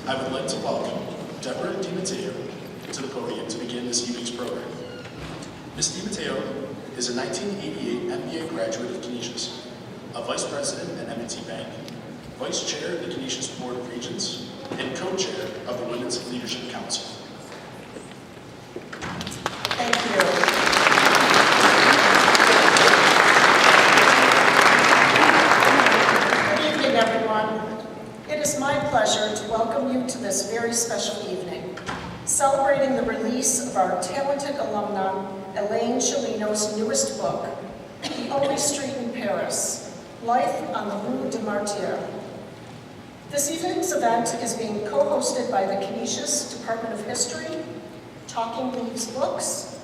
I would like to welcome Deborah DiMatteo to the podium to begin this evening's program. Ms. DiMatteo is a 1988 MBA graduate of Canisius, a vice president at M&T Bank, vice chair of the Canisius Board of Regents, and co-chair of the Women's Leadership Council. Thank you. It is my pleasure to welcome you to this very special evening, celebrating the release of our talented alumna, Elaine Sciolino's newest book, The Only Street in Paris, Life on the Rue de Martyrs. This evening's event is being co-hosted by the Canisius Department of History, Talking Leaves Books,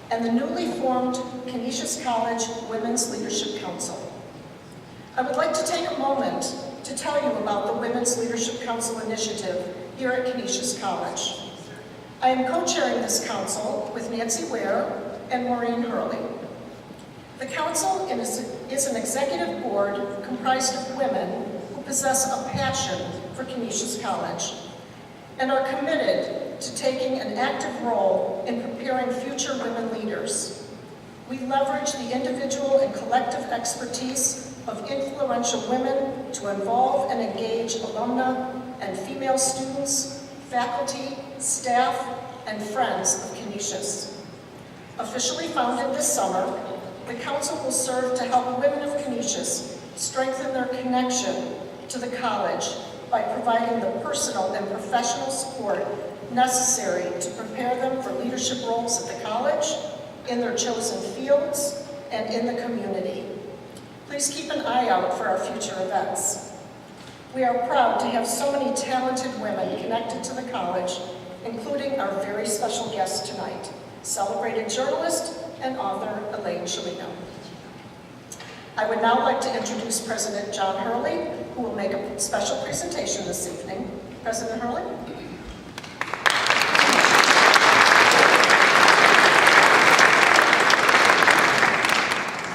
and the newly formed Canisius College Women's Leadership Council. I would like to take a moment to tell you about the Women's Leadership Council initiative here at Canisius College. I am co-chairing this council with Nancy Ware and Maureen Hurley. The council is an executive board comprised of women who possess a passion for Canisius College and are committed to taking an active role in preparing future women leaders. We leverage the individual and collective expertise of influential women to involve and engage alumna and female students, faculty, staff, and friends of Canisius. Officially founded this summer, the Council will serve to help women of Canisius strengthen their connection to the college by providing the personal and professional support necessary to prepare them for leadership roles at the college, in their chosen fields, and in the community. Please keep an eye out for our future events. We are proud to have so many talented women connected to the college, including our very special guest tonight, celebrated journalist and author Elaine Sciolino. I would now like to introduce President John Hurley, who will make a special presentation this evening. President Hurley.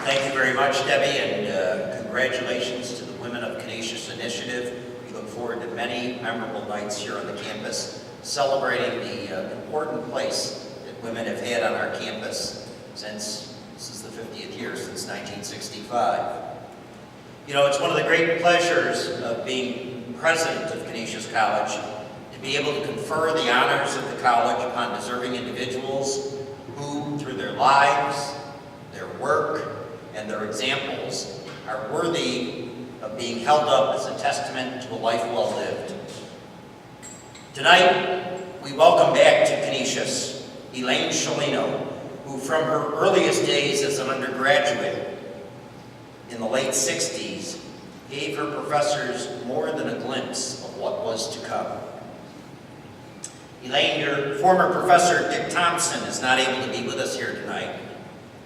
Thank you very much, Debbie, and congratulations to the Women of Canisius initiative. We look forward to many memorable nights here on the campus, celebrating the important place that women have had on our campus since, this is the 50th year, since 1965. You know, it's one of the great pleasures of being president of Canisius College to be able to confer the honors of the college upon deserving individuals who, through their lives, their work, and their examples are worthy of being held up as a testament to a life well lived. Tonight, we welcome back to Canisius Elaine Sciolino, who from her earliest days as an undergraduate in the late 60s gave her professors more than a glimpse of what was to come. Elaine, your former professor Dick Thompson is not able to be with us here tonight.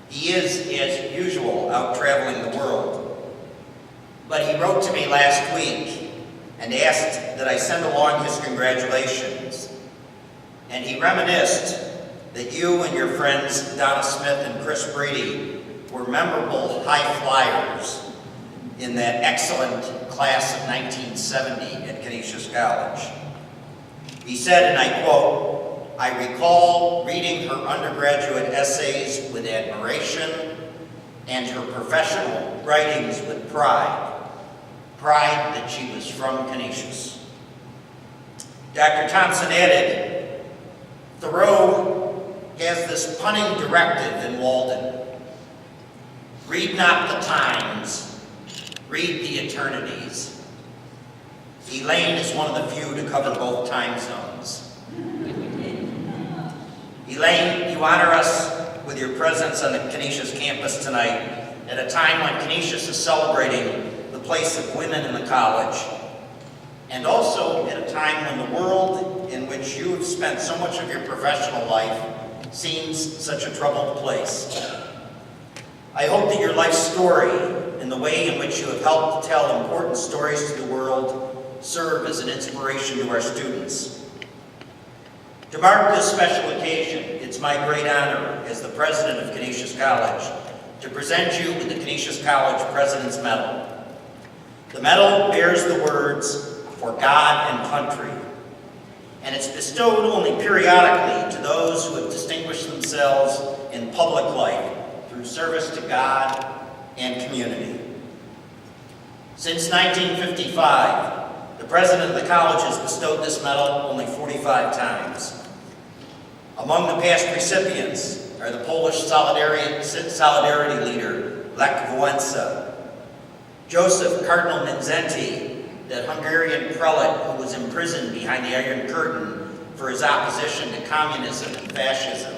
He is, as usual, out traveling the world. But he wrote to me last week and asked that I send along his congratulations. And he reminisced that you and your friends Donna Smith and Chris Brady were memorable high flyers in that excellent class of 1970 at Canisius College. He said, and I quote, "I recall reading her undergraduate essays with admiration and her professional writings with pride that she was from Canisius." Dr. Thompson added, "Thoreau has this punning directive in Walden: read not the times, read the eternities." Elaine is one of the few to cover both time zones. Elaine, you honor us with your presence on the Canisius campus tonight at a time when Canisius is celebrating the place of women in the college, and also at a time when the world in which you have spent so much of your professional life seems such a troubled place. I hope that your life story and the way in which you have helped tell important stories to the world serve as an inspiration to our students. To mark this special occasion, it's my great honor as the president of Canisius College to present you with the Canisius College President's Medal. The medal bears the words, "For God and Country," and it's bestowed only periodically to those who have distinguished themselves in public life through service to God and community. Since 1955, the president of the college has bestowed this medal only 45 times. Among the past recipients are the Polish solidarity leader, Lech Wałęsa, Joseph Cardinal Mindszenty, the Hungarian prelate who was imprisoned behind the Iron Curtain for his opposition to communism and fascism,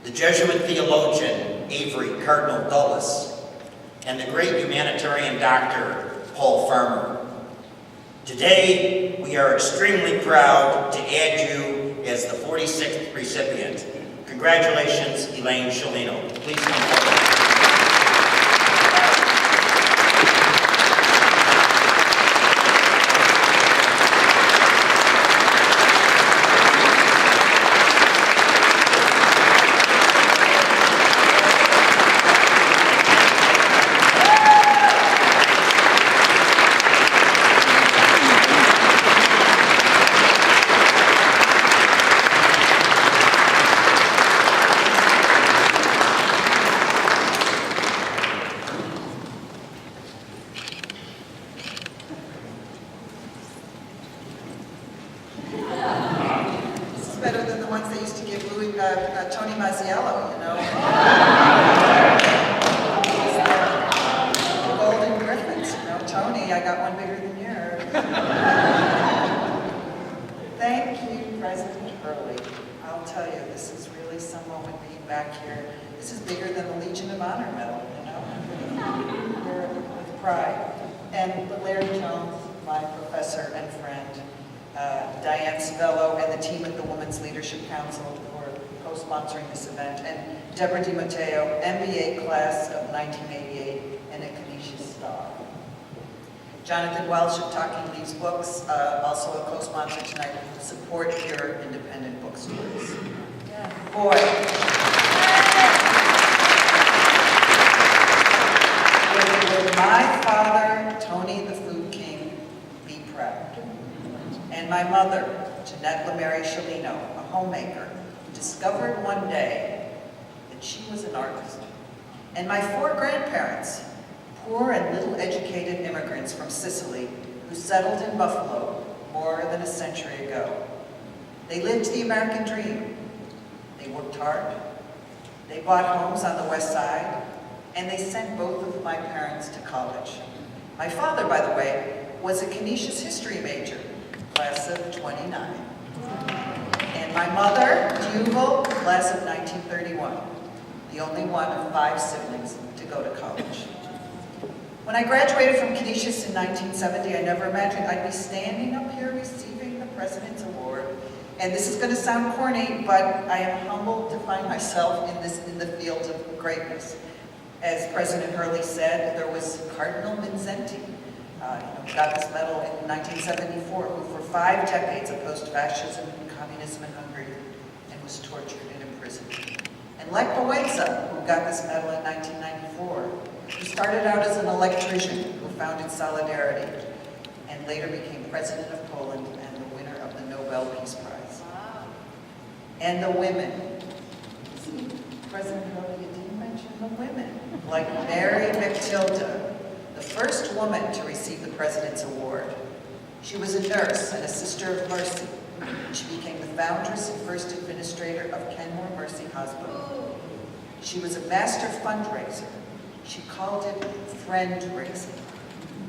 the Jesuit theologian Avery Cardinal Dulles, and the great humanitarian doctor Paul Farmer. Today, we are extremely proud to add you as the 46th recipient. Congratulations, Elaine Sciolino. Please come forward. Jonathan Welsh of Talking Leaves Books, also a co-sponsor tonight, will support your independent bookstores. Yeah. Boy. Would my father, Tony the Food King, be proud? And my mother, Jeanette LeMary Sciolino, a homemaker, who discovered one day that she was an artist. And my 4 grandparents, poor and little-educated immigrants from Sicily who settled in Buffalo more than a century ago. They lived the American dream. They worked hard. They bought homes on the West Side, and they sent both of my parents to college. My father, by the way, was a Canisius history major, class of 29. And my mother, Jubal, class of 1931, the only one of 5 siblings to go to college. When I graduated from Canisius in 1970, I never imagined I'd be standing up here receiving the President's Award. And this is going to sound corny, but I am humbled to find myself in the field of greatness. As President Hurley said, there was Cardinal Mindszenty, who got this medal in 1974, who for 5 decades opposed fascism and communism in Hungary and was tortured and imprisoned. And Lech Wałęsa, who got this medal in 1994, who started out as an electrician who founded Solidarity and later became president of Poland and the winner of the Nobel Peace Prize. Wow. And the women. President Hurley didn't mention the women, like Mary McTilda, the first woman to receive the President's Award. She was a nurse and a sister of mercy. She became the foundress and first administrator of Kenmore Mercy Hospital. She was a master fundraiser. She called it friend-raising,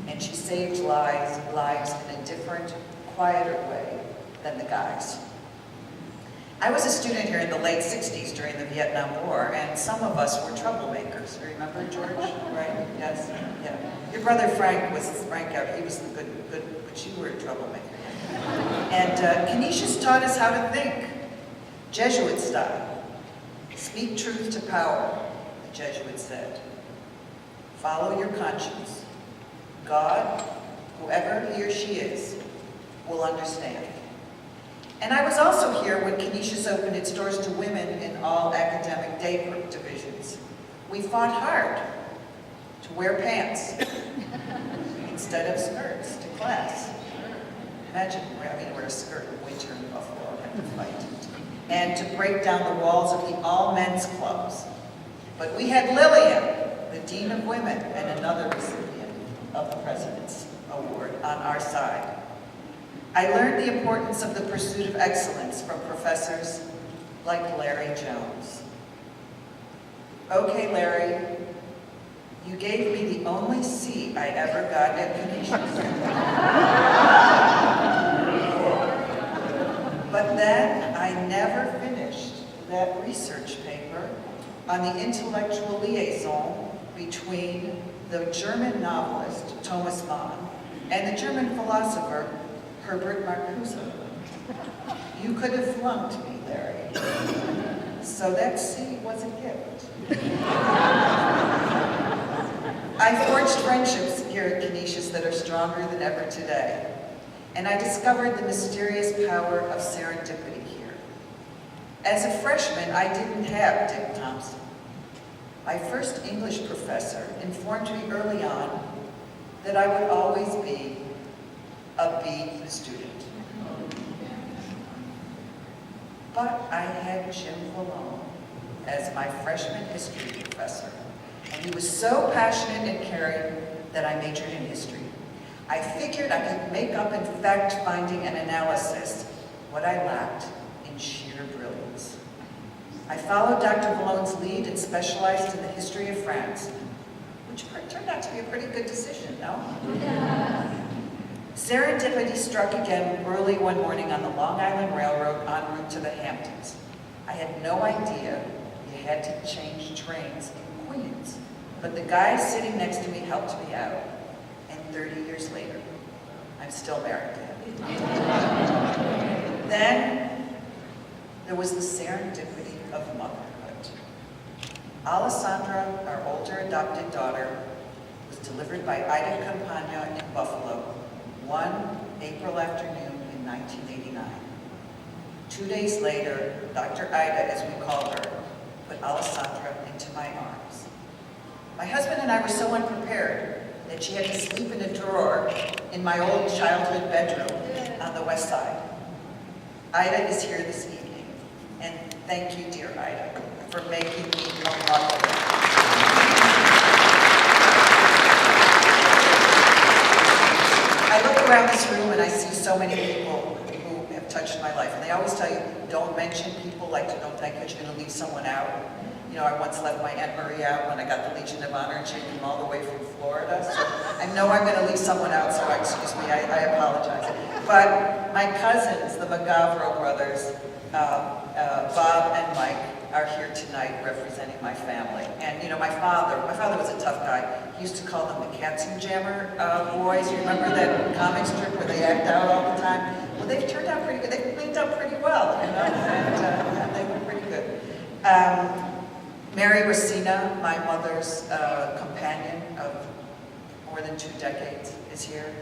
and she saved lives in a different, quieter way than the guys. I was a student here in the late 60s during the Vietnam War, and some of us were troublemakers. Remember, George? Right? Yes? Yeah. Your brother Frank was he was the good, but you were a troublemaker. And Canisius taught us how to think, Jesuit style. Speak truth to power, the Jesuit said. Follow your conscience. God, whoever he or she is, will understand. And I was also here when Canisius opened its doors to women in all academic day divisions. We fought hard to wear pants instead of skirts to class. Imagine having to wear a skirt in winter in Buffalo and have to fight. And to break down the walls of the all-men's clubs. But we had Lillian, the Dean of Women, and another recipient of the President's Award on our side. I learned the importance of the pursuit of excellence from professors like Larry Jones. Okay, Larry, you gave me the only C I ever got at Canisius. But then I never finished that research paper on the intellectual liaison between the German novelist Thomas Mann and the German philosopher Herbert Marcuse. You could have flunked me, Larry. So that C was a gift. I forged friendships here at Canisius that are stronger than ever today. And I discovered the mysterious power of serendipity here. As a freshman, I didn't have Dick Thompson. My first English professor informed me early on that I would always be a B student. But I had Jim Valone as my freshman history professor, and he was so passionate and caring that I majored in history. I figured I could make up in fact-finding and analysis what I lacked in sheer brilliance. I followed Dr. Valone's lead and specialized in the history of France, which turned out to be a pretty good decision, no? Serendipity struck again early one morning on the Long Island Railroad en route to the Hamptons. I had no idea you had to change trains in Queens, but the guy sitting next to me helped me out. 30 years later, I'm still married to him. Then there was the serendipity of motherhood. Alessandra, our older adopted daughter, was delivered by Ida Campagna in Buffalo one April afternoon in 1989. 2 days later, Dr. Ida, as we call her, put Alessandra into my arms. My husband and I were so unprepared that she had to sleep in a drawer in my old childhood bedroom on the west side. Ida is here this evening, and thank you, dear Ida, for making me a mother. I look around this room and I see so many people who have touched my life, and they always tell you, don't mention people, like don't think that you're going to leave someone out. You know, I once left my Aunt Marie out when I got the Legion of Honor, and she came all the way from Florida. So I know I'm going to leave someone out, so excuse me, I apologize. But my cousins, the McGavro brothers, Bob and Mike, are here tonight representing my family. And you know, my father was a tough guy. He used to call them the Katzenjammer boys. You remember that comic strip where they act out all the time? Well, they've turned out pretty good. They've cleaned up pretty well, you know, and they were pretty good. Mary Racina, my mother's companion of more than 2 decades, is here.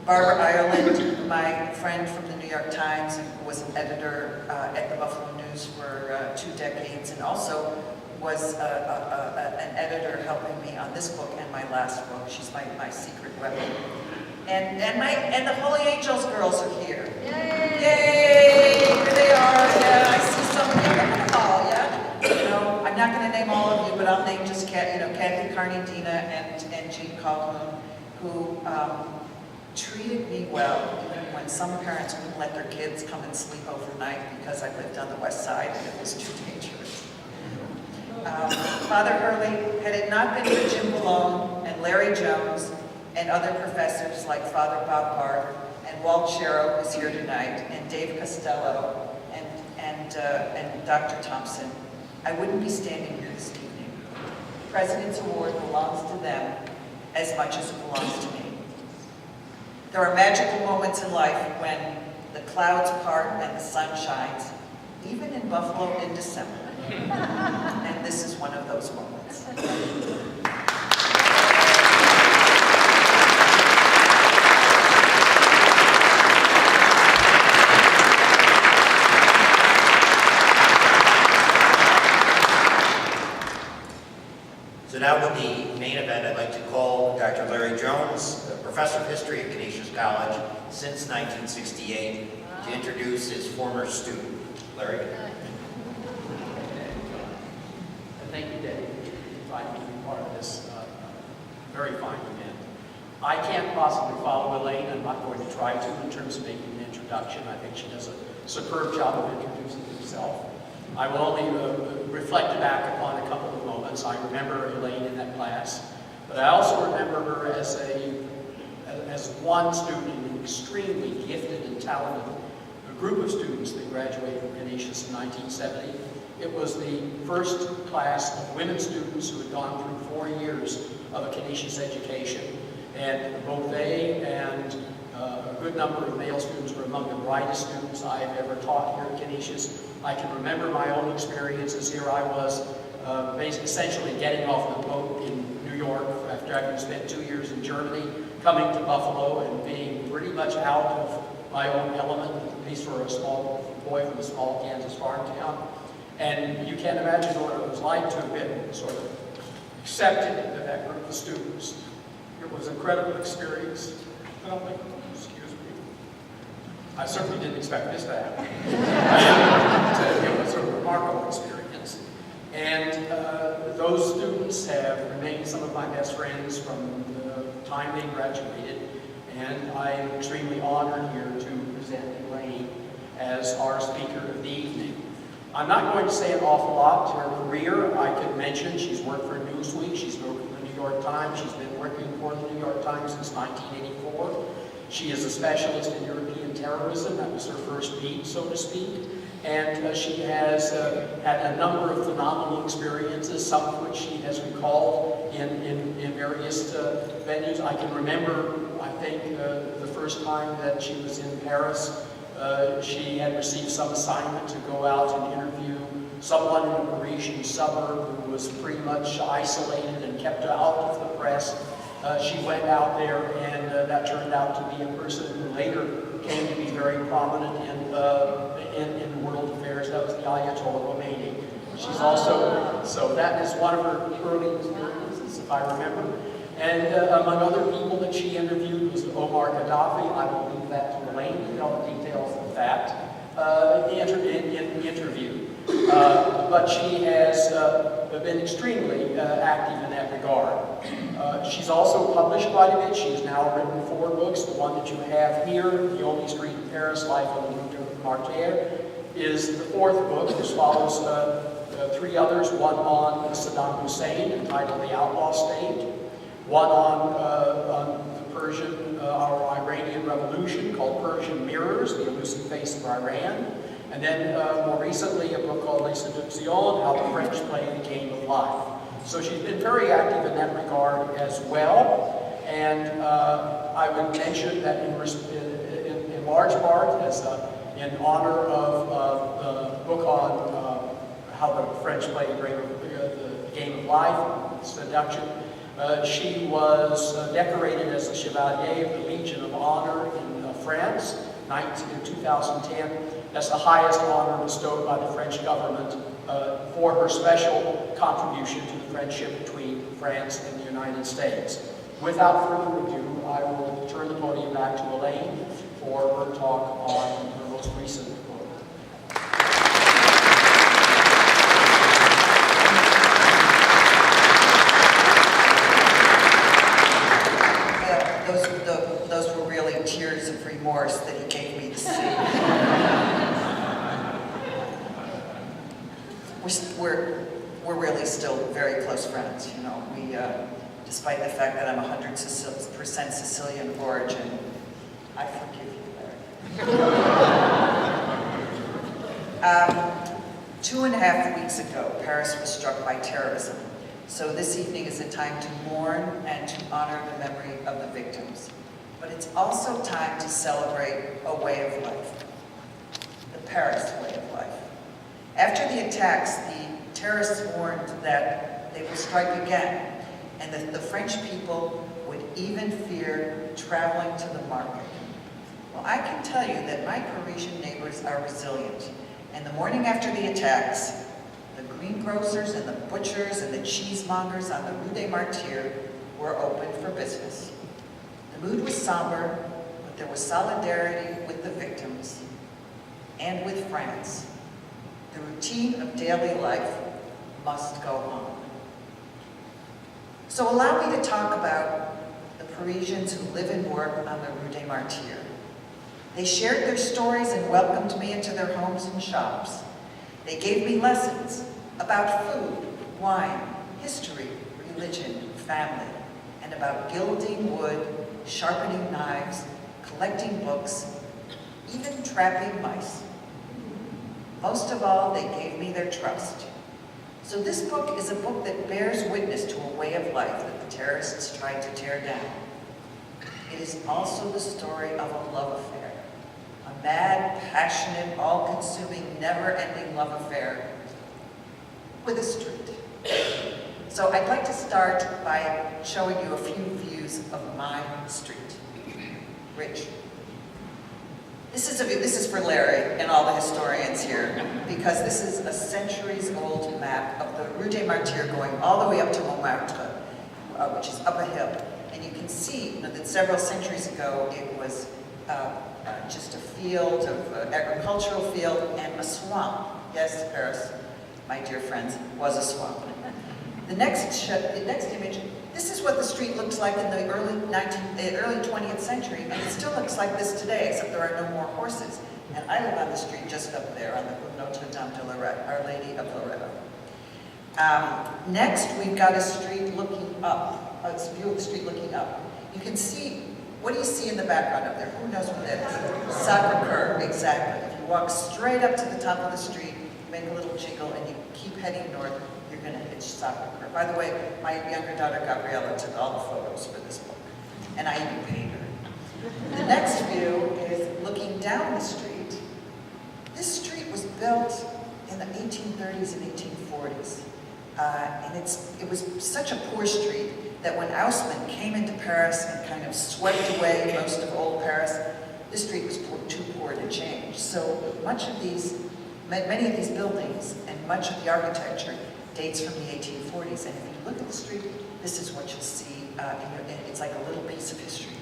Barbara Ireland, my friend from the New York Times, who was an editor at the Buffalo News for 2 decades, and also was an editor helping me on this book and my last book. She's my secret weapon. And the Holy Angels girls are here. Yay! Yay! Here they are. Yeah, I see some of them all. Yeah. You know, I'm not going to name all of you, but I'll name just Kathy Carney, Dina, and Jean Calhoun, who treated me well, even when some parents wouldn't let their kids come and sleep overnight because I lived on the west side and it was too dangerous. Father Hurley, had it not been for Jim Valone and Larry Jones and other professors like Father Bob Barth and Walt Sherrow, who's here tonight, and Dave Costello and Dr. Thompson, I wouldn't be standing here this evening. The President's Award belongs to them as much as it belongs to me. There are magical moments in life when the clouds part and the sun shines, even in Buffalo in December. And this is one of those moments. So now with the main event, I'd like to call Dr. Larry Jones, Professor of History history of Canisius College since 1968 to introduce his former student. Larry? Thank you, Dave, for inviting me to be part of this very fine event. I can't possibly follow Elaine. I'm not going to try to in terms of making an introduction. I think she does a superb job of introducing herself. I will only reflect back upon a couple of moments. I remember Elaine in that class, but I also remember her as one student, an extremely gifted and talented group of students that graduated from Canisius in 1970. It was the first class of women students who had gone through 4 years of a Canisius education, and both they and a good number of male students were among the brightest students I have ever taught here at Canisius. I can remember my own experiences here. I was essentially getting off the boat in New York after having spent 2 years in Germany, coming to Buffalo and being pretty much out of my own element, at least for a small boy from a small Kansas farm town. And you can't imagine what it was like to have been sort of accepted into that group of students. It was an incredible experience. Excuse me. I certainly didn't expect this to happen. It was a remarkable experience. And those students have remained some of my best friends from the time they graduated. And I am extremely honored here to present Elaine as our speaker of the evening. I'm not going to say an awful lot to her career. I could mention she's worked for Newsweek, she's worked for the New York Times, she's been working for the New York Times since 1984. She is a specialist in European terrorism. That was her first beat, so to speak. And she has had a number of phenomenal experiences, some of which she has recalled in various venues. I can remember, I think, the first time that she was in Paris, she had received some assignment to go out and interview someone in a Parisian suburb who was pretty much isolated and kept out of the press. She went out there, and that turned out to be a person who later came to be very prominent in world affairs. That was the Ayatollah Khomeini. She's also, so that is one of her early experiences, if I remember. And among other people that she interviewed was Omar Gaddafi. I will leave that to Elaine to tell the details of that interview. But she has been extremely active in that regard. She's also published quite a bit. She's now written 4 books. The one that you have here, The Only Street in Paris, Life on the Rue de Martyr, is the 4th book, which follows 3 others, one on Saddam Hussein, entitled The Outlaw State, one on the Persian or Iranian Revolution, called Persian Mirrors, The Elusive Face of Iran, and then more recently a book called Les Seductions, How the French Play the Game of Life. So she's been very active in that regard as well, and I would mention that in large part, as in honor of the book on how the French play the game of life, seduction, she was decorated as a Chevalier of the Legion of Honor in France in 2010. That's the highest honor bestowed by the French government for her special contribution to the friendship between France and the United States. Without further ado, I will turn the podium back to Elaine for her talk on her most recent book. Those were really tears of remorse that he gave me to see. We're really still very close friends, you know. We, despite the fact that I'm 100% Sicilian of origin, I forgive you, Larry. 2.5 weeks ago, Paris was struck by terrorism. So this evening is a time to mourn and to honor the memory of the victims. But it's also time to celebrate a way of life, the Paris way of life. After the attacks, the terrorists warned that they would strike again, and that the French people would even fear traveling to the market. Well, I can tell you that my Parisian neighbors are resilient, and the morning after the attacks, the greengrocers and the butchers and the cheesemongers on the Rue des Martyrs were open for business. The The mood was somber, but there was solidarity with the victims and with France. The routine of daily life must go on. So allow me to talk about the Parisians who live and work on the Rue des Martyrs. They shared their stories and welcomed me into their homes and shops. They gave me lessons about food, wine, history, religion, family, and about gilding wood, sharpening knives, collecting books, even trapping mice. Most of all, they gave me their trust. So this book is a book that bears witness to a way of life that the terrorists tried to tear down. It is also the story of a love affair, a mad, passionate, all-consuming, never-ending love affair with a street. So I'd like to start by showing you a few views of my street. Rich. This is for Larry and all the historians here, because this is a centuries-old map of the Rue des Martyrs going all the way up to Montmartre, which is up a hill. And you can see that several centuries ago it was just a field, agricultural field, and a swamp. Yes, Paris, my dear friends, was a swamp. The next image, this is what the street looks like in the early 20th century, and it still looks like this today, except there are no more horses. And I live on the street just up there, on the Rue Notre Dame de Lorette, Our Lady of Loretto. Next, we've got a street looking up, a view of the street looking up. You can see, what do you see in the background up there? Who knows what that is? Sacre-Cœur, exactly. If you walk straight up to the top of the street, make a little jiggle, and you keep heading north, you're going to hit Sacre-Cœur. By the way, my younger daughter Gabriella took all the photos for this book, and I even paid her. The next view is looking down the street. This street was built in the 1830s and 1840s, and it was such a poor street that when Haussmann came into Paris and kind of swept away most of old Paris, this street was too poor to change. So many of these buildings and much of the architecture dates from the 1840s, and if you look at the street, this is what you'll see. It's like a little piece of history.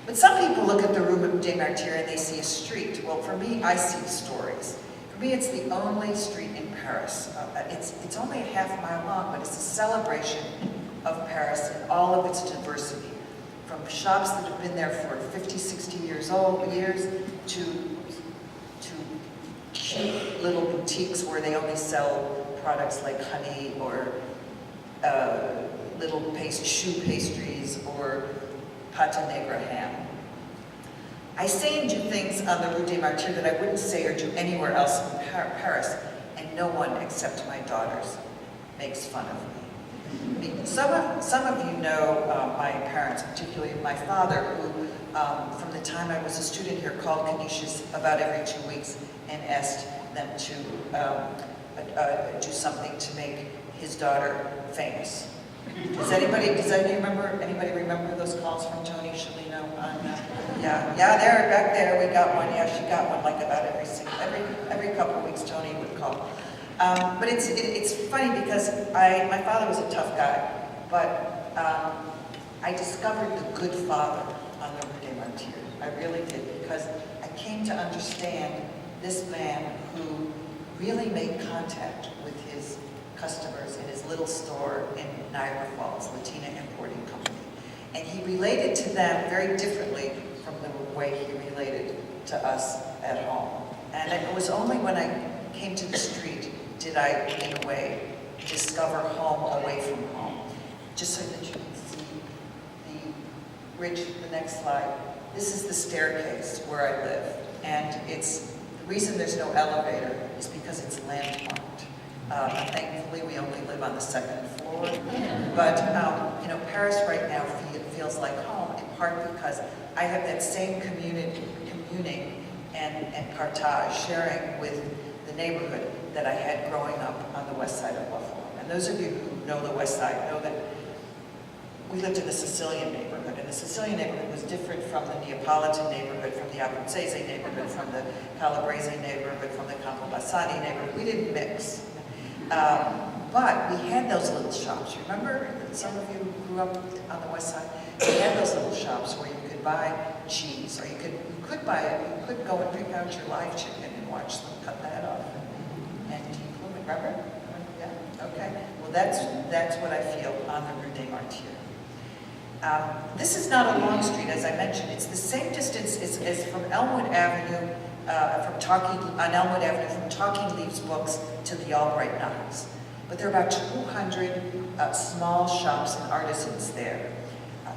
But some people look at the Rue des Martyrs and they see a street. Well, for me, I see stories. For me, it's the only street in Paris. It's only a half-mile long, but it's a celebration of Paris and all of its diversity. From shops that have been there for 50, 60 years to cute little boutiques where they only sell products like honey or little choux pastries or pâte nègre ham. I say and do things on the Rue des Martyrs that I wouldn't say or do anywhere else in Paris, and no one except my daughters makes fun of me. Some of you know my parents, particularly my father, who from the time I was a student here called Canisius about every 2 weeks and asked them to do something to make his daughter famous. Does anybody remember those calls from Toni Sciolino? Yeah, there, back there, we got one. Yeah, she got one like about every couple of weeks. Toni would call. But it's funny because my father was a tough guy, but I discovered the good father on the Rue des Martyrs. I really did, because I came to understand this man who really made contact with his customers in his little store in Niagara Falls, Latina Importing Company. And he related to them very differently from the way he related to us at home. And it was only when I came to the street did I, in a way, discover home away from home. Just so that you can see the next slide. This is the staircase where I live. And the reason there's no elevator is because it's landmarked. Thankfully, we only live on the second floor. But, Paris right now feels like home, in part because I have that same communing and partage, sharing with the neighborhood that I had growing up on the west side of Buffalo. And those of you who know the west side know that we lived in the Sicilian neighborhood, and the Sicilian neighborhood was different from the Neapolitan neighborhood, from the Abruzzese neighborhood, from the Calabrese neighborhood, from the Campobassani neighborhood. We didn't mix. But we had those little shops. Remember, some of you who grew up on the west side? they had those little shops where you could buy cheese, or you could buy it, you could go and pick out your live chicken and watch them cut that off and deplume it, remember? Yeah, okay. Well, that's what I feel on the Rue des Martyrs. This is not a long street, as I mentioned. It's the same distance as from Elmwood Avenue, on Elmwood Avenue, from Talking Leaves Books to the Albright Knox. But there are about 200 small shops and artisans there.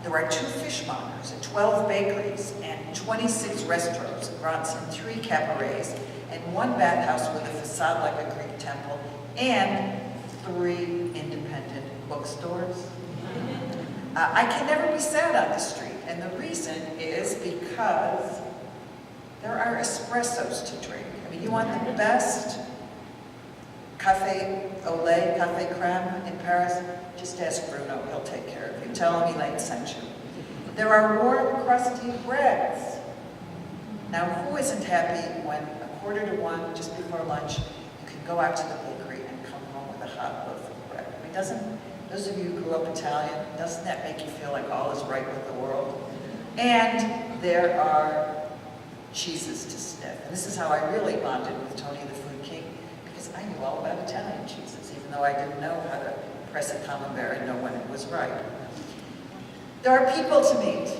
There are 2 fishmongers and 12 bakeries and 26 restaurants and 3 cabarets and 1 bathhouse with a facade like a Greek temple and 3 independent bookstores. I can never be sad on this street, and the reason is because there are espressos to drink. I mean, you want the best café au lait, café crème in Paris? Just ask Bruno, he'll take care of you. Tell him Elaine sent you. There are warm, crusty breads. Now, who isn't happy when 1:45, just before lunch, you can go out to the bakery and come home with a hot loaf of bread? I mean, those of you who grew up Italian, doesn't that make you feel like all is right with the world? And there are cheeses to sniff. And this is how I really bonded with Tony the Food King, because I knew all about Italian cheeses, even though I didn't know how to press a camembert and know when it was right. There are people to meet,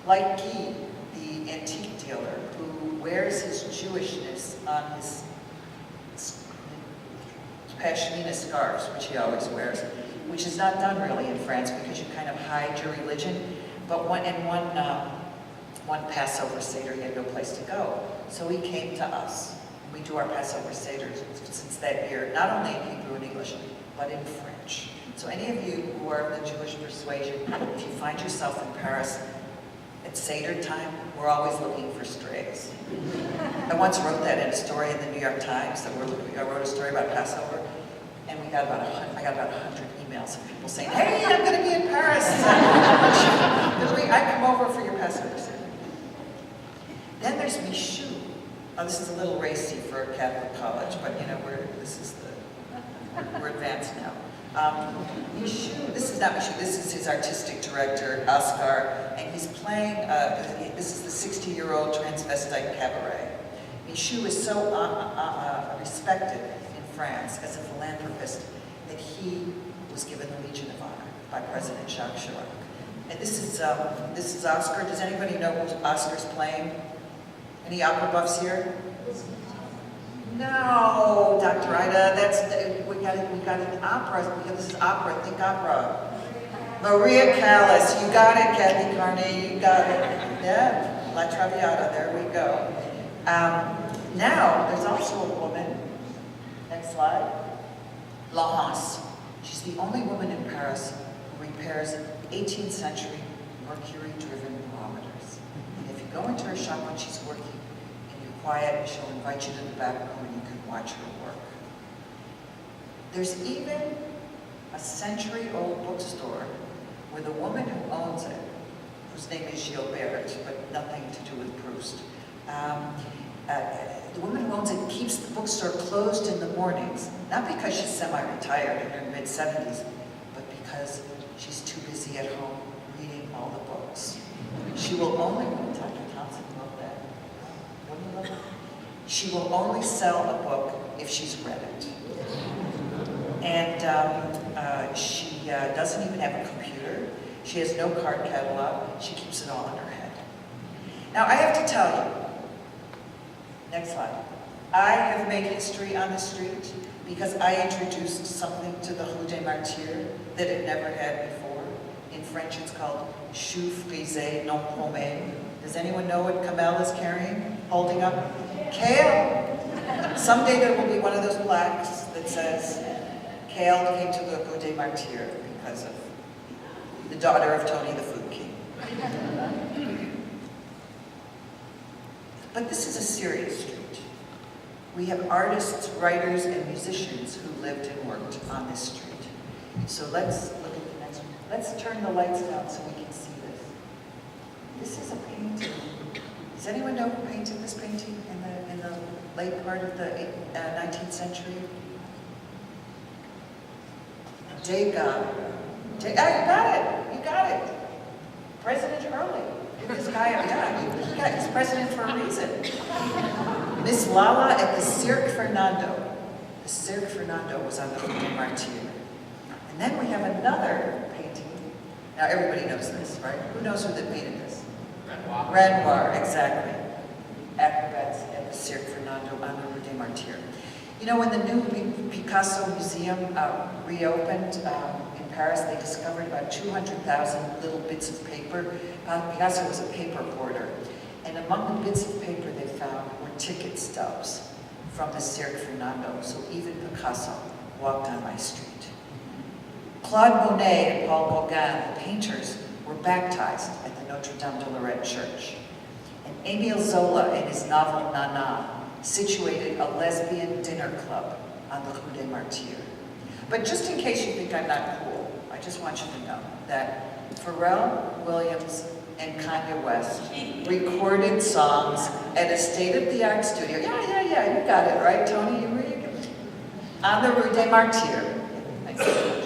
like Guy, the antique dealer, who wears his Jewishness on his pashmina scarves, which he always wears, which is not done really in France because you kind of hide your religion. But one Passover Seder, he had no place to go. So he came to us. We do our Passover Seders since that year, not only in Hebrew and English, but in French. So any of you who are of the Jewish persuasion, if you find yourself in Paris at Seder time, we're always looking for strays. I once wrote that in a story in the New York Times, I wrote a story about Passover, and I got about 100 emails of people saying, hey, I'm going to be in Paris. I come over for your Passover Seder. Then there's Michoud. Oh, this is a little racy for a Catholic college, but you know, we're advanced now. Michoud, this is not Michoud, this is his artistic director, Oscar, and he's playing, this is the 60-year-old transvestite cabaret. Michoud is so respected in France as a philanthropist that he was given the Legion of Honor by President Jacques Chirac. And this is Oscar. Does anybody know who Oscar's playing? Any opera buffs here? No, Dr. Ida, we got an opera. This is opera. Think opera. Maria Callas, you got it. Kathy Carney, you got it. Yeah, La Traviata. There we go. Now there's also a woman. Next slide. Laurence. She's the only woman in Paris who repairs 18th century mercury-driven barometers. And if you go into her shop when she's working and you're quiet, she'll invite you to the back room and you can watch her work. There's even a century-old bookstore where the woman who owns it, whose name is Gilbert, but nothing to do with Proust, the woman who owns it keeps the bookstore closed in the mornings, not because she's semi-retired in her mid-70s, but because she's too busy at home reading all the books. She will only, Dr. Thompson wrote that. Don't you love it? She will only sell a book if she's read it. And she doesn't even have a computer. She has no card catalog. She keeps it all in her head. Now, I have to tell you, next slide. I have made history on the street because I introduced something to the Rue des Martyrs that it never had before. In French, it's called choux frisé non pommé. Does anyone know what Kamel is carrying, holding up? Kale. Someday there will be one of those plaques that says, Kale came to the Rue des Martyrs because of the daughter of Tony the Food King. But this is a serious street. We have artists, writers, and musicians who lived and worked on this street. So let's look at the next one. Let's turn the lights down so we can see this. This is a painting. Does anyone know who painted this painting in the late part of the 19th century? Degas. You got it. You got it. President early. Give this guy he's president for a reason. Miss Lala at the Cirque Fernando. The Cirque Fernando was on the Rue des Martyrs. And then we have another painting. Now everybody knows this, right? Who knows who that painted this? Renoir, exactly. Acrobats at the Cirque Fernando on the Rue des Martyrs. You know, when the new Picasso Museum reopened in Paris, they discovered about 200,000 little bits of paper. Picasso was a paper hoarder. And among the bits of paper they found were ticket stubs from the Cirque Fernando. So even Picasso walked on my street. Claude Monet and Paul Gauguin, the painters, were baptized at the Notre Dame de Lorette Church. And Émile Zola, in his novel Nana, situated a lesbian dinner club on the Rue des Martyrs. But just in case you think I'm not cool, I just want you to know that Pharrell Williams and Kanye West recorded songs at a state-of-the-art studio. Yeah, you got it, right, Tony? You really good. On the Rue des Martyrs. Thanks so much.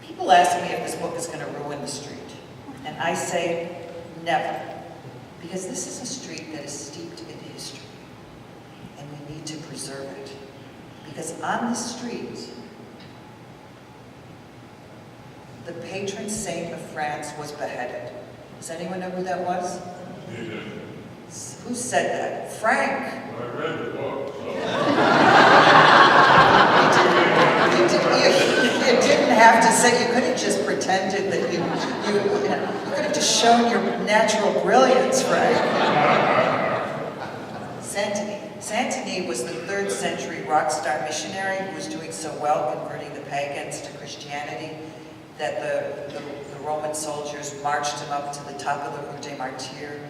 People ask me if this book is going to ruin the street, and I say never, because this is a street that is steeped in history, and we need to preserve it. Because on this street, the patron saint of France was beheaded. Does anyone know who that was? Who said that? Frank. I read the book, so. You didn't have to say, you could have just pretended that you could have just shown your natural brilliance, Frank. Santini was the 3rd century rock star missionary who was doing so well converting the pagans to Christianity that the Roman soldiers marched him up to the top of the Rue des Martyrs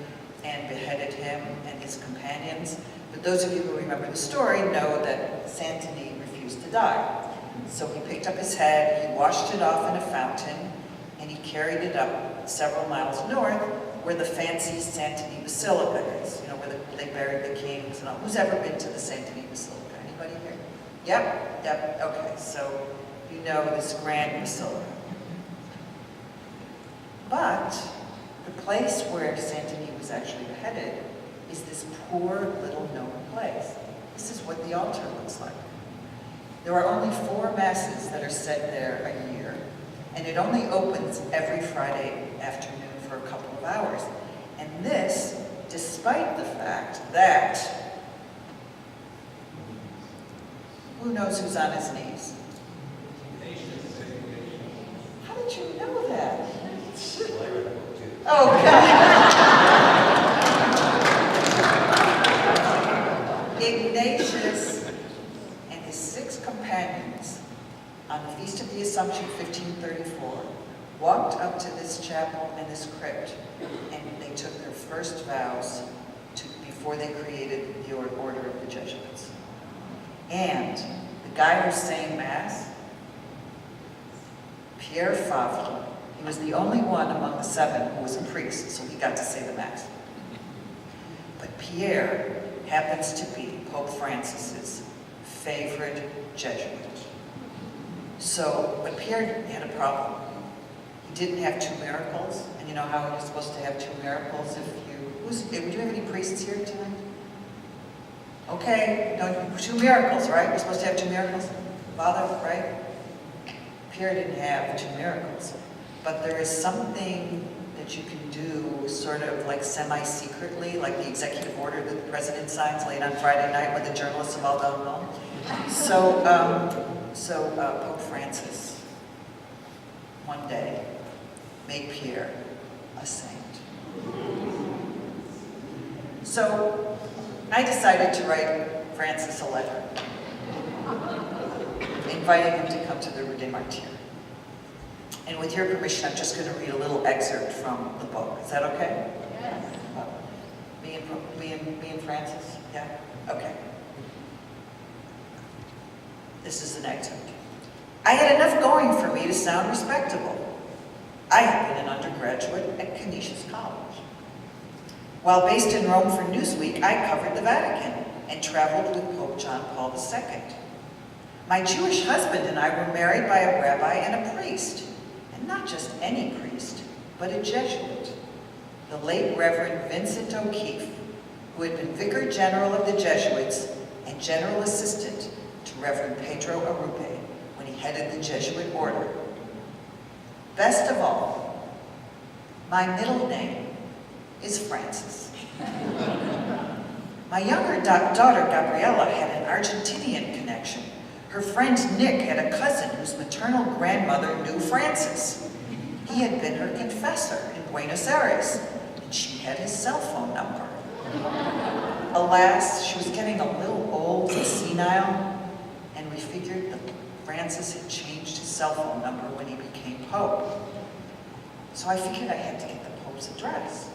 and beheaded him and his companions. But those of you who remember the story know that Santini refused to die. So he picked up his head, he washed it off in a fountain, and he carried it up several miles north where the fancy Santini Basilica is, you know, where they buried the kings and all. Who's ever been to the Santini Basilica? Anybody here? Yep, okay, so you know this grand basilica. But the place where Santini was actually beheaded is this poor little known place. This is what the altar looks like. There are only 4 masses that are said there a year, and it only opens every Friday afternoon for a couple of hours. And this, despite the fact that, who knows who's on his knees? How did you know that? Oh, God. Ignatius and his 6 companions on the Feast of the Assumption, 1534, walked up to this chapel and this crypt, and they took their first vows before they created the Order of the Jesuits. And the guy who sang Mass, Pierre Favre, he was the only one among the 7 who was a priest, so he got to say the Mass. But Pierre happens to be Pope Francis's favorite Jesuit. But Pierre had a problem. He didn't have 2 miracles, and you know how you're supposed to have 2 miracles if do you have any priests here tonight? Okay, 2 miracles, right? We're supposed to have 2 miracles? Father, right? Pierre didn't have 2 miracles. But there is something that you can do sort of like semi-secretly, like the executive order that the president signs late on Friday night when the journalists have all gone home. So Pope Francis, one day, made Pierre a saint. So I decided to write Francis a letter, inviting him to come to the Rue des Martyrs. And with your permission, I'm just going to read a little excerpt from the book. Is that okay? Yes. Me and Francis? Yeah? Okay. This is an excerpt. I had enough going for me to sound respectable. I had been an undergraduate at Canisius College. While based in Rome for Newsweek, I covered the Vatican and traveled with Pope John Paul II. My Jewish husband and I were married by a rabbi and a priest. And not just any priest, but but a Jesuit, the late Reverend Vincent O'Keefe, who had been Vicar General of the Jesuits and General Assistant to Reverend Pedro Arrupe when he headed the Jesuit order. Best of all, my middle name is Francis. My younger daughter, Gabriela, had an Argentinian connection. Her friend Nick had a cousin whose maternal grandmother knew Francis. He had been her confessor in Buenos Aires, and she had his cell phone number. Alas, she was getting a little old and senile, and we figured that Francis had changed his cell phone number when he became Pope. So I figured I had to get the Pope's address.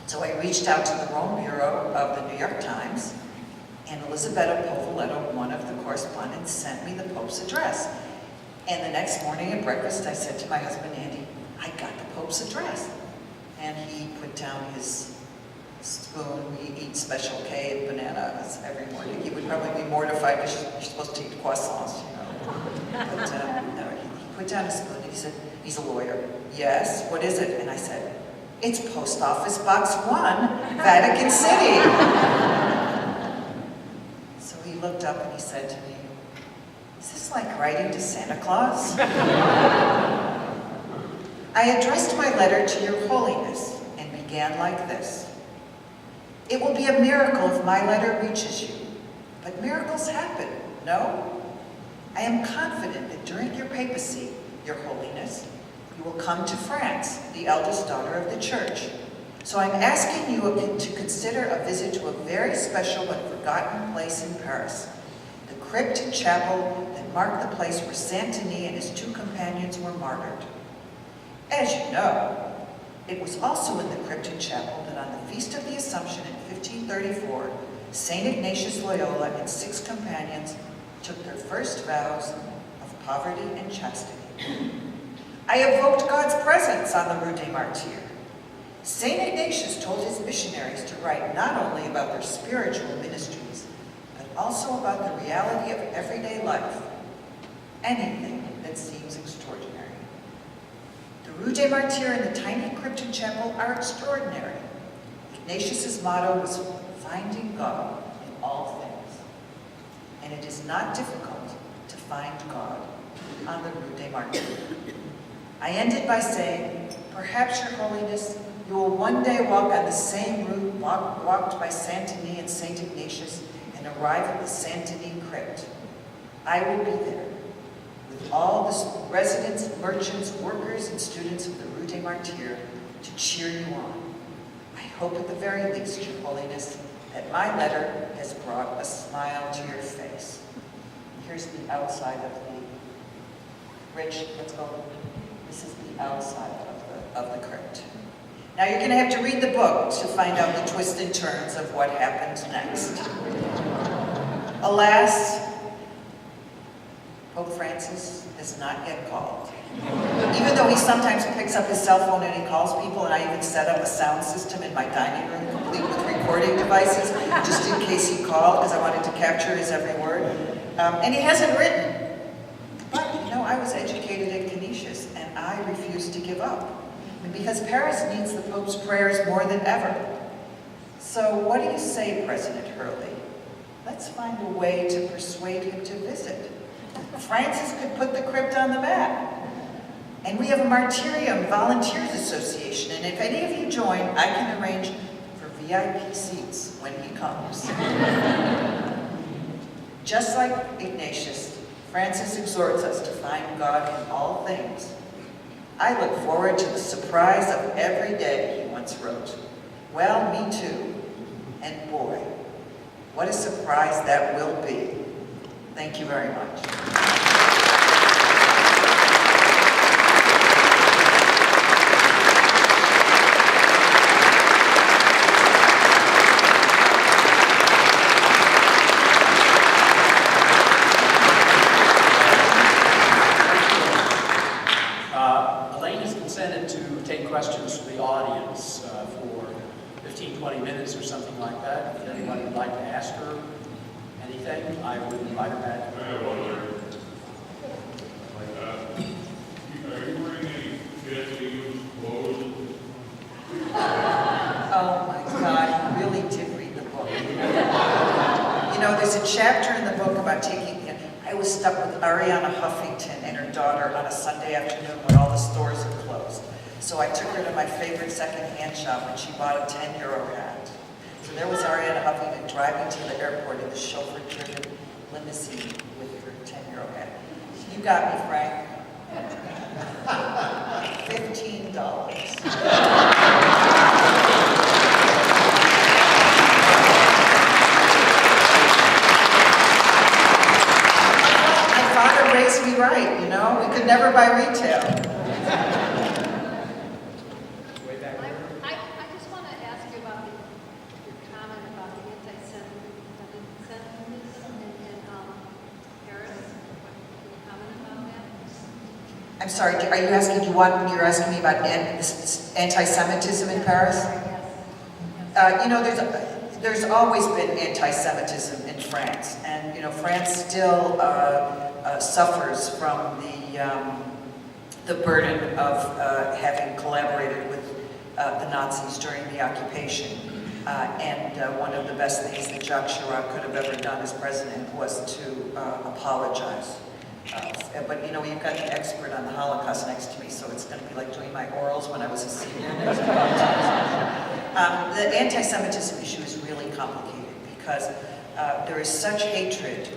So I reached out to the Rome Bureau of the New York Times, and Elisabetta Povoletto, one of the correspondents, sent me the Pope's address. And the next morning at breakfast, I said to my husband, Andy, I got the Pope's address. And he put down his spoon. We eat Special K and bananas every morning. He would probably be mortified because you're supposed to eat croissants, you know. But no, he put down his spoon and he said, he's a lawyer. Yes, what is it? And I said, it's Post Office Box 1, Vatican City. So he looked up and he said to me, is this like writing to Santa Claus? I addressed my letter to Your Holiness and began like this. It will be a miracle if my letter reaches you, but miracles happen, no? I am confident that during your papacy, Your Holiness, you will come to France, the eldest daughter of the Church. So I'm asking you to consider a visit to a very special but forgotten place in Paris, the crypt and chapel that marked the place where Saint-Denis and his 2 companions were martyred. As you know, it was also in the crypt and chapel that on the Feast of the Assumption in 1534, St. Ignatius Loyola and 6 companions took their first vows of poverty and chastity. I evoked God's presence on the Rue des Martyrs. St. Ignatius told his missionaries to write not only about their spiritual ministries, but also about the reality of everyday life, anything that seems extraordinary. The Rue des Martyrs and the tiny crypt and chapel are extraordinary. Ignatius's motto was finding God in all things. And it is not difficult to find God on the Rue des Martyrs. I ended by saying, perhaps Your Holiness, you will one day walk on the same route walked by Saint-Denis and St. Ignatius and arrive at the Saint-Denis crypt. I will be there with all the residents, merchants, workers, and students of the Rue des Martyrs to cheer you on. I hope at the very least, Your Holiness, that my letter has brought a smile to your face. Here's the outside of the, Rich, let's go. This is the outside of the crypt. Now you're going to have to read the book to find out the twists and turns of what happened next. Alas, Pope Francis has not yet called. Even though he sometimes picks up his cell phone and he calls people, and I even set up a sound system in my dining room complete with recording devices, just in case he called, because I wanted to capture his every word. And he hasn't written. But, you know, I was educated at Canisius, and I refused to give up. Because Paris needs the Pope's prayers more than ever. So what do you say, President Hurley? Let's find a way to persuade him to visit. Francis could put the crypt on the map. And we have a Martyrium Volunteers Association, and if any of you join, I can arrange for VIP seats when he comes. Just like Ignatius, Francis exhorts us to find God in all things. I look forward to the surprise of every day, he once wrote. Well, me too. And boy, what a surprise that will be. Thank you very much. Elaine has consented to take questions from the audience for 15, 20 minutes or something like that. If anyone would like to ask her anything, I would invite her back. I wonder, are you wearing any gently used clothes a chapter in the book about taking, I was stuck with Ariana Huffington and her daughter on a Sunday afternoon when all the stores are closed. So I took her to my favorite secondhand shop and she bought a 10-euro hat. So there was Ariana Huffington driving to the airport in the chauffeur-driven limousine with her 10-euro hat. You got me, Frank. $15. My father raised me right, you know? We could never buy retail. I just want to ask you about your comment about the anti-Semitism in Paris. Can you comment about that? I'm sorry, are you asking, you're asking me about anti-Semitism in Paris? Yes. You know, there's always been anti-Semitism in France, and you know, France still suffers from the burden of having collaborated with the Nazis during the occupation. And one of the best things that Jacques Chirac could have ever done as president was to apologize. But you know, you've got the expert on the Holocaust next to me, so it's going to be like doing my orals when I was a senior next to the anti-Semitism issue is really complicated because there is such hatred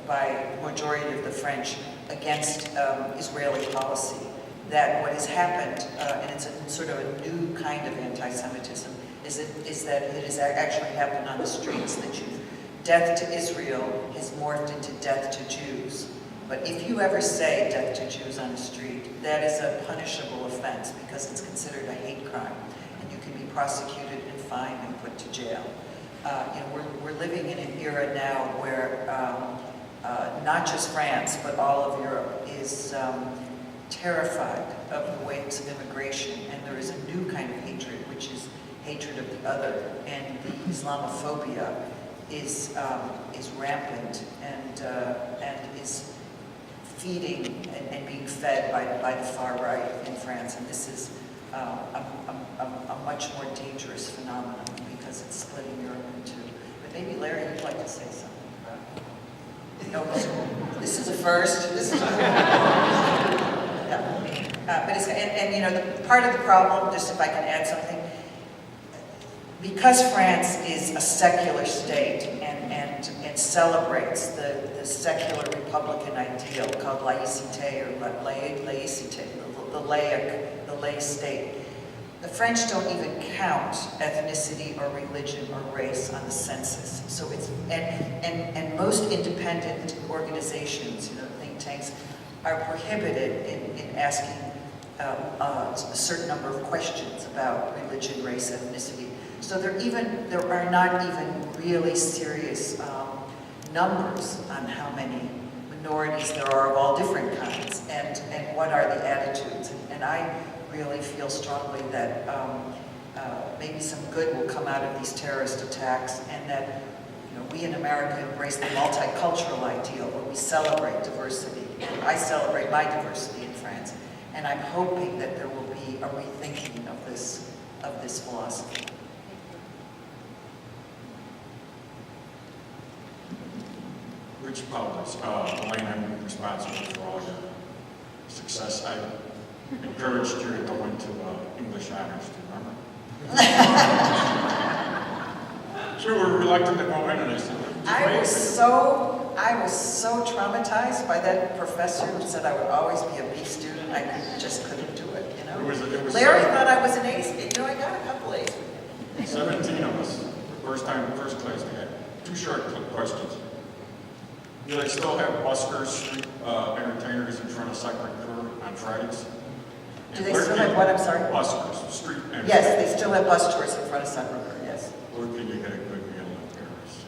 by the majority of the French against Israeli policy that what has happened, and it's a sort of a new kind of anti-Semitism, is that it has actually happened on the streets. That death to Israel has morphed into death to Jews. But if you ever say death to Jews on the street, that is a punishable offense because it's considered a hate crime, and you can be prosecuted and fined and put to jail. You know, we're living in an era now where not just France, but all of Europe is terrified of the waves of immigration, and there is a new kind of hatred, which is hatred of the other, and the Islamophobia is rampant and is feeding and being fed by the far right in France, and this is a much more dangerous phenomenon because it's splitting Europe in two. But maybe Larry, you'd like to say something. No, this is a first. This is a yeah. But it's, and you know, part of the problem, just if I can add something, because France is a secular state and celebrates the secular republican ideal called laïcité or laïcité, the lay state, the French don't even count ethnicity or religion or race on the census. So it's and most independent organizations, you know, think tanks, are prohibited in asking a certain number of questions about religion, race, ethnicity. So there are not even really serious numbers on how many minorities there are of all different kinds and what are the attitudes. And I really feel strongly that maybe some good will come out of these terrorist attacks, and that, you know, we in America embrace the multicultural ideal where we celebrate diversity. And I celebrate my diversity in France, and I'm hoping that there will be a rethinking of this philosophy. Rich Powers, Elaine, I'm responsible for all your success. I encouraged you to go into English honors, do you remember? You were reluctant to go in, and I said, I was so traumatized by that professor who said I would always be a B student. I just couldn't do it, you know. Larry thought I was an A student. You know, I got a couple A's. 17 of us, first class, we had 2 short questions. Do they still have buskers, street entertainers in front of Sacré-Cœur on Fridays? Do they still have what, I'm sorry? Buskers, street entertainers. Yes, they still have bus tours in front of Sacré-Cœur, yes. Where can you get a good meal in Paris?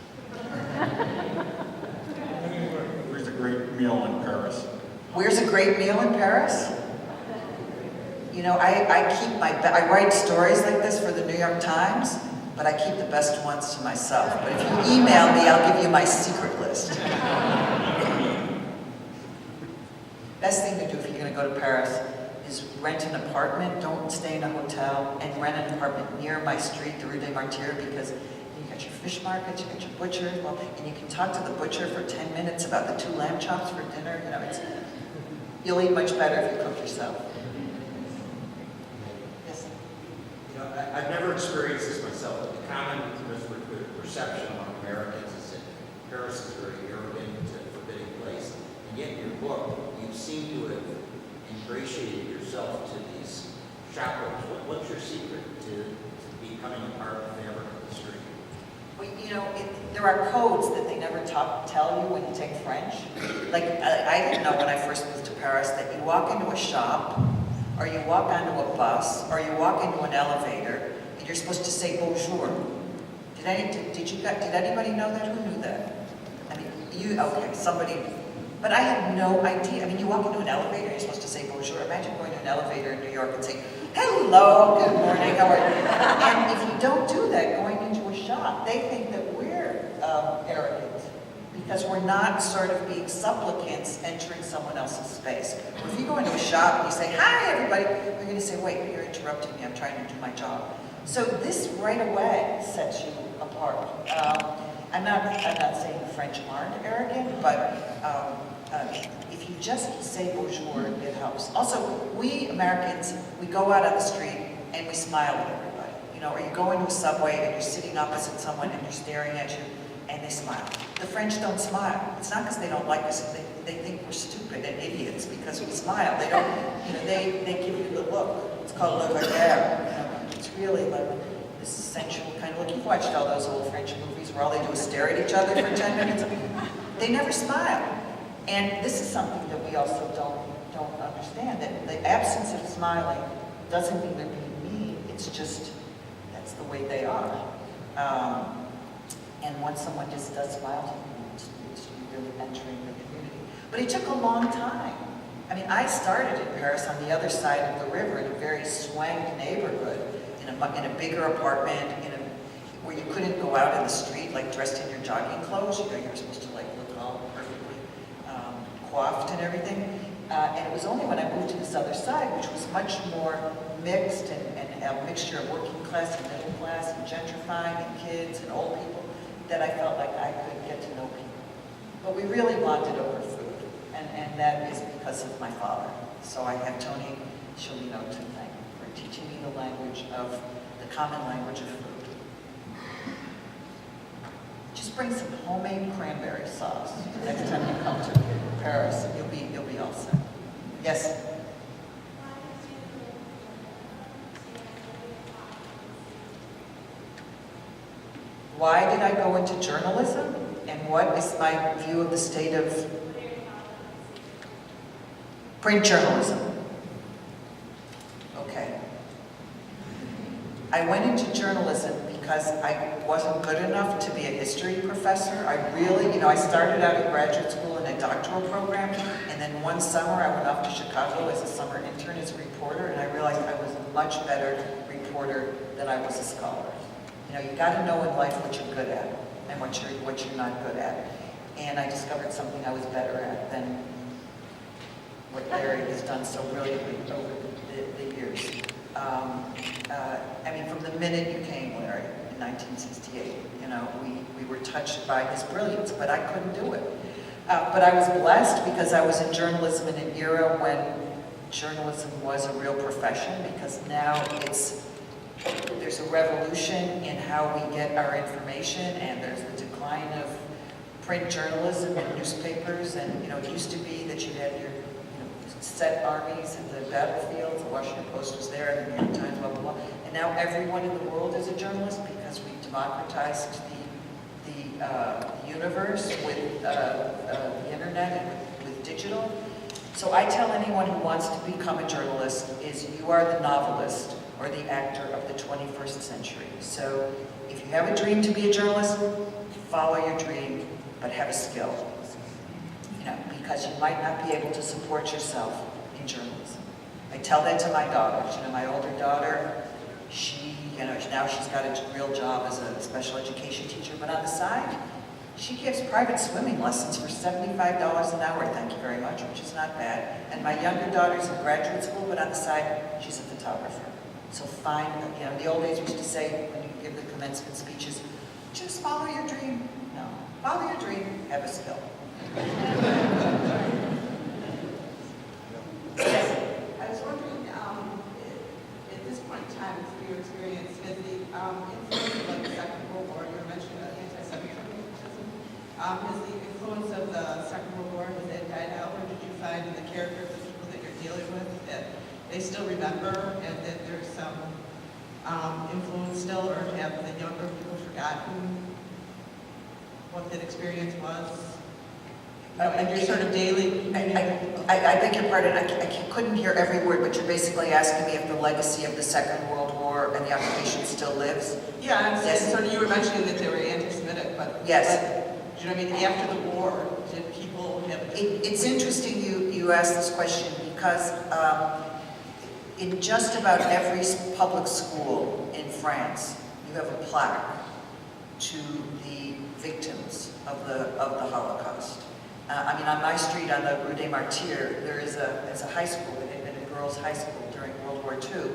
Where's a great meal in Paris? Where's a great meal in Paris? You know, I write stories like this for the New York Times, but I keep the best ones to myself. But if you email me, I'll give you my secret list. Best thing to do if you're going to go to Paris is rent an apartment. Don't stay in a hotel, and rent an apartment near my street, the Rue des Martyrs, because You got your fish markets, you got your butcher, well, and you can talk to the butcher for 10 minutes about the 2 lamb chops for dinner. You know, you'll eat much better if you cook yourself. Yes? You know, I've never experienced this myself, but the common perception among Americans is that Paris is a very arrogant, forbidding place. And yet in your book, you seem to have ingratiated yourself to these shoppers. What's your secret to becoming a part of the fabric of the street? Well, you know, there are codes that they never tell you when you take French. Like, I didn't know when I first moved to Paris that you walk into a shop, or you walk onto a bus, or you walk into an elevator, and you're supposed to say bonjour. Did anybody know that? Who knew that? I mean, okay, somebody. But I had no idea. I mean, you walk into an elevator, you're supposed to say bonjour. Imagine going to an elevator in New York and saying, hello, good morning, how are you? And if you don't do that going into a shop, they think that we're arrogant because we're not sort of being supplicants entering someone else's space. Or if you go into a shop and you say, hi, everybody, they're going to say, wait, you're interrupting me, I'm trying to do my job. So this right away sets you apart. I'm not saying the French aren't arrogant, but if you just say bonjour, it helps. Also, we Americans, we go out on the street and we smile at everybody. You know, or you go into a subway and you're sitting opposite someone and you're staring at you and they smile. The French don't smile. It's not because they don't like us. They think we're stupid and idiots because we smile. They don't, you know, they give you the look. It's called le regard. You know, it's really like this sensual kind of look. You've watched all those old French movies where all they do is stare at each other for 10 minutes. They never smile. And this is something that we also don't understand, that the absence of smiling doesn't mean they're being mean, it's just, that's the way they are. And once someone just does smile to you, it's really entering the community. But it took a long time. I mean, I started in Paris on the other side of the river in a very swank neighborhood, in a bigger apartment, where you couldn't go out in the street like dressed in your jogging clothes. You know, you were supposed to like look all perfectly coiffed and everything. And it was only when I moved to this other side, which was much more mixed and a mixture of working class and middle class and gentrifying and kids and old people, that I felt like I could get to know people. But we really bonded over food, and that is because of my father. So I have Tony Sciolino to thank for teaching me the language of, the common language of food. Just bring some homemade cranberry sauce next time you come to Paris. You'll be all set. Yes? Why did I go into journalism? And what is my view of the state of print journalism? Okay. I went into journalism because I wasn't good enough to be a history professor. I really, I started out at graduate school in a doctoral program, and then one summer I went off to Chicago as a summer intern as a reporter, and I realized I was a much better reporter than I was a scholar. You got to know in life what you're good at and what you're not good at. And I discovered something I was better at than what Larry has done so brilliantly over the years. I mean, from the minute you came, Larry, in 1968, we were touched by his brilliance, but I couldn't do it. But I was blessed because I was in journalism in an era when journalism was a real profession, because now there's a revolution in how we get our information, and there's the decline of print journalism and newspapers, and it used to be that you had your set armies in the battlefields. The Washington Post was there, and the New York Times, blah, blah, blah. And now everyone in the world is a journalist because we democratized the universe with the internet and with digital. So I tell anyone who wants to become a journalist is you are the novelist or the actor of the 21st century. So if you have a dream to be a journalist, follow your dream, but have a skill. Because you might not be able to support yourself in journalism. I tell that to my daughters. My older daughter, now she's got a real job as a special education teacher, but on the side, she gives private swimming lessons for $75 an hour, thank you very much, which is not bad. And my younger daughter's in graduate school, but on the side, she's a photographer. So find, the old days used to say, when you give the commencement speeches, Just follow your dream. No, follow your dream, have a skill. I was wondering, at this point in time, through your experience, has the influence of like the Second World War, you were mentioning anti-Semitism, has the influence of the Second World War, has that died out, or did you find in the characters of people that you're dealing with that they still remember and that there's some influence still, or have the younger people forgotten what that experience was? And your sort of daily... I beg your pardon, I couldn't hear every word, but you're basically asking me if the legacy of the Second World War and the occupation still lives? Yeah, and Yes. sort of you were mentioning that they were anti-Semitic, but... Yes. But, do you know what I mean? After the war, did people have... It's interesting you ask this question because in just about every public school in France, you have a plaque to the victims of the Holocaust. I mean, on my street, on the Rue des Martyrs, there's a high school. It had been a girls' high school during World War II,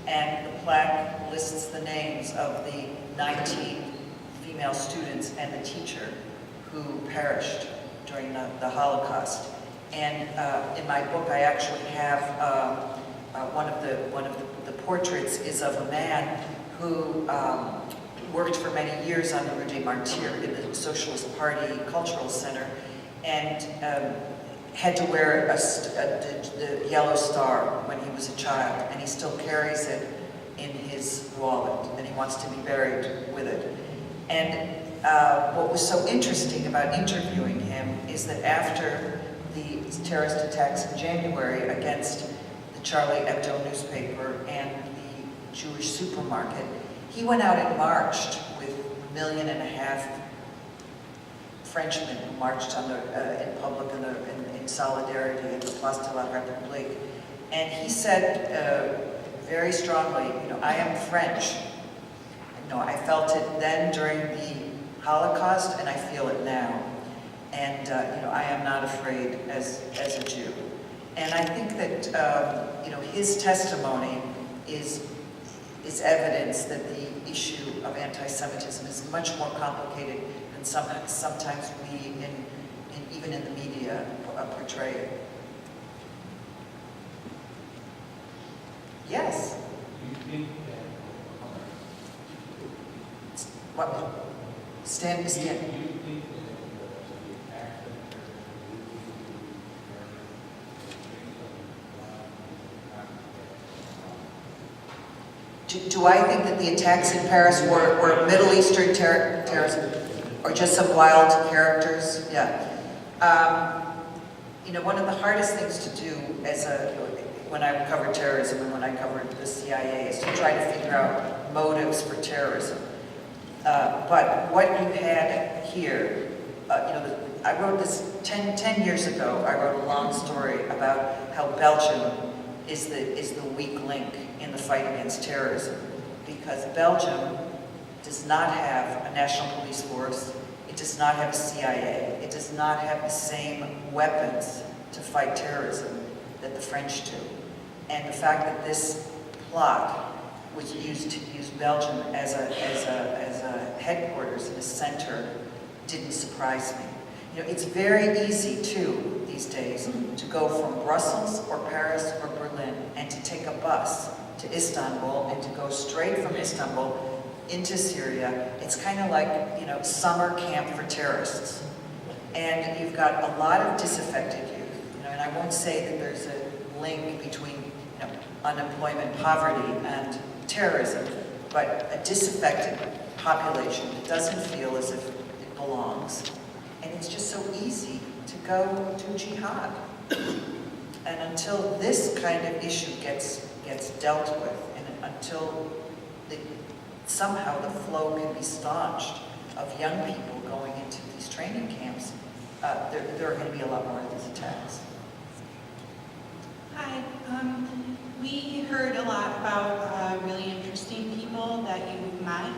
and the plaque lists the names of the 19 female students and the teacher who perished during the Holocaust. And in my book, I actually have one of the portraits is of a man who worked for many years on the Rue des Martyrs in the Socialist Party Cultural Center, and had to wear the yellow star when he was a child, and he still carries it in his wallet, and he wants to be buried with it. And what was so interesting about interviewing him is that after the terrorist attacks in January against the Charlie Hebdo newspaper and the Jewish supermarket, he went out and marched with 1.5 million Frenchmen who marched in public in solidarity at the Place de la République. And he said very strongly, you know, I am French. You know, I felt it then during the Holocaust, and I feel it now. And you know, I am not afraid as a Jew. And I think that you know, his testimony is evidence that the issue of anti-Semitism is much more complicated than sometimes we, even in the media, portray it. Yes. What? Stand. Do I think that the attacks in Paris were Middle Eastern terrorism, or just some wild characters? Yeah. You know, one of the hardest things to do when I covered terrorism and when I covered the CIA is to try to figure out motives for terrorism. But what you had here, you know, I wrote this 10 years ago. I wrote a long story about how Belgium is the weak link in the fight against terrorism, because Belgium does not have a national police force, it does not have a CIA, it does not have the same weapons to fight terrorism that the French do. And the fact that this plot was used to use Belgium as a headquarters and a center didn't surprise me. You know, it's very easy too these days to go from Brussels or Paris or Berlin and to take a bus to Istanbul and to go straight from Istanbul into Syria. It's kind of like, you know, summer camp for terrorists. And you've got a lot of disaffected youth, you know, and I won't say that there's a link between, you know, unemployment, poverty, and terrorism, but a disaffected population that doesn't feel as if it belongs. And it's just so easy to go to jihad. And until this kind of issue gets dealt with, and until somehow the flow can be staunched of young people going into these training camps, there are going to be a lot more of these attacks. Hi. We heard a lot about really interesting people that you've met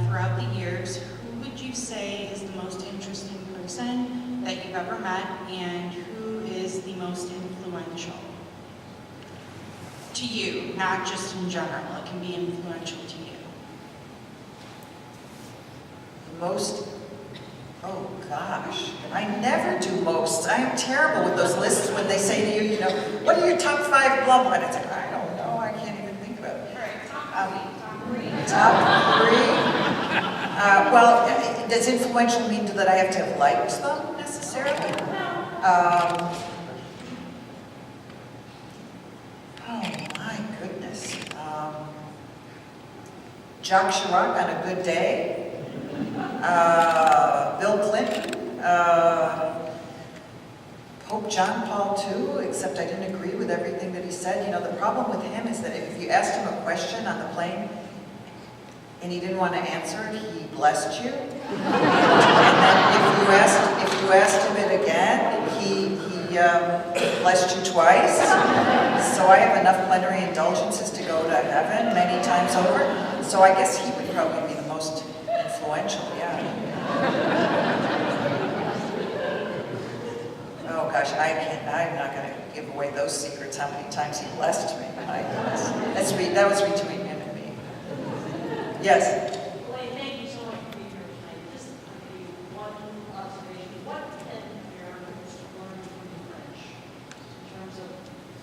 throughout the years. Who would you say is the most interesting person that you've ever met, and who is the most influential to you, not just in general? It can be influential to you. Most, oh gosh, I never do most. I am terrible with those lists when they say to you, you know, what are your top 5 blah blah, and it's like, I don't know, I can't even think about it. All right, top three. Top 3? Well, does influential mean that I have to have liked them necessarily? Oh my goodness. Jacques Chirac on a good day. Bill Clinton. Pope John Paul II, except I didn't agree with everything that he said. You know, the problem with him is that if you asked him a question on the plane and he didn't want to answer it, he blessed you. And then if you asked him it again, he blessed you twice. So I have enough plenary indulgences to go to heaven many times over. So I guess he would probably be the most influential, yeah. Oh gosh, I'm not going to give away those secrets, how many times he blessed me. My goodness. That was between him and me. Yes? Elaine, thank you so much for being here tonight. Just one observation. What can Americans learn from the French in terms of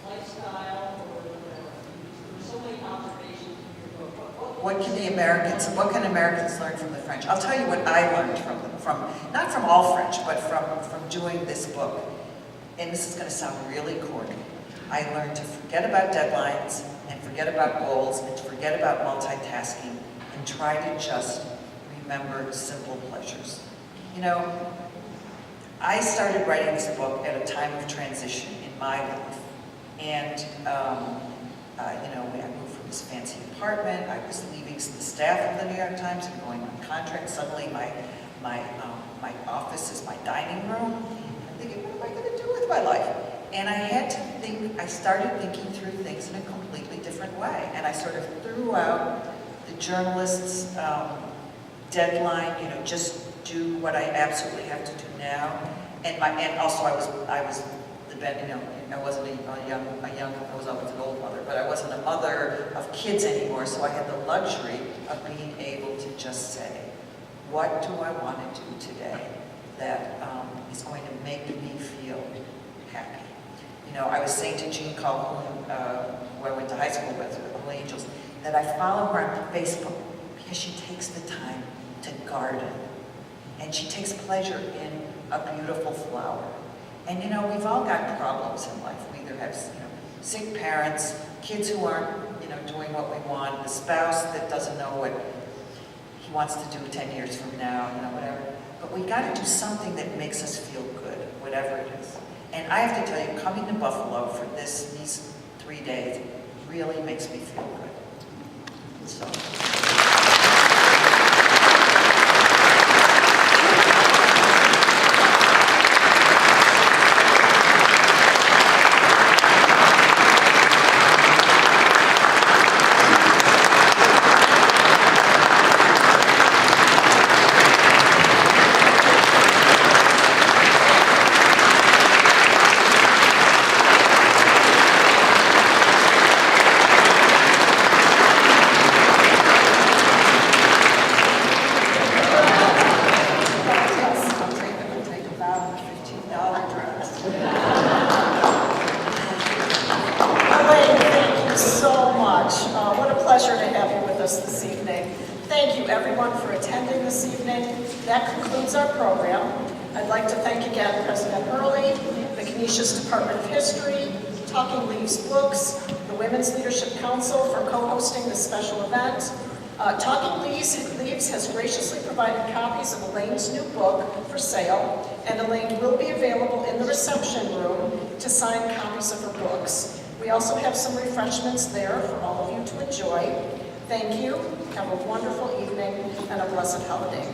lifestyle or whatever? There were so many observations in your book. What can Americans learn from the French? I'll tell you what I learned from them, not from all French, but from doing this book. And this is going to sound really corny. I learned to forget about deadlines and forget about goals and to forget about multitasking and try to just remember simple pleasures. You know, I started writing this book at a time of transition in my life. And, you know, when I moved from this fancy apartment, I was leaving the staff of the New York Times and going on contract. Suddenly my office is my dining room. I'm thinking, what am I going to do with my life? And I started thinking through things in a completely different way. And I sort of threw out the journalist's deadline, you know, just do what I absolutely have to do now. And also I was the you know, I wasn't I was always an old mother, but I wasn't a mother of kids anymore, so I had the luxury of being able to just say, what do I want to do today that is going to make me feel happy? You know, I was saying to Jean Calhoun, who I went to high school with, All Angels, that I follow her on Facebook because she takes the time to garden. And she takes pleasure in a beautiful flower. And you know, we've all got problems in life. We either have, you know, sick parents, kids who aren't, you know, doing what we want, the spouse that doesn't know what he wants to do 10 years from now, you know, whatever. But we got to do something that makes us feel good, whatever it is. And I have to tell you, coming to Buffalo for these 3 days really makes me feel good. So. That concludes our program. I'd like to thank again President Hurley, the Canisius Department of History, Talking Leaves Books, the Women's Leadership Council for co-hosting this special event. Talking Leaves has graciously provided copies of Elaine's new book for sale, and Elaine will be available in the reception room to sign copies of her books. We also have some refreshments there for all of you to enjoy. Thank you, have a wonderful evening, and a blessed holiday.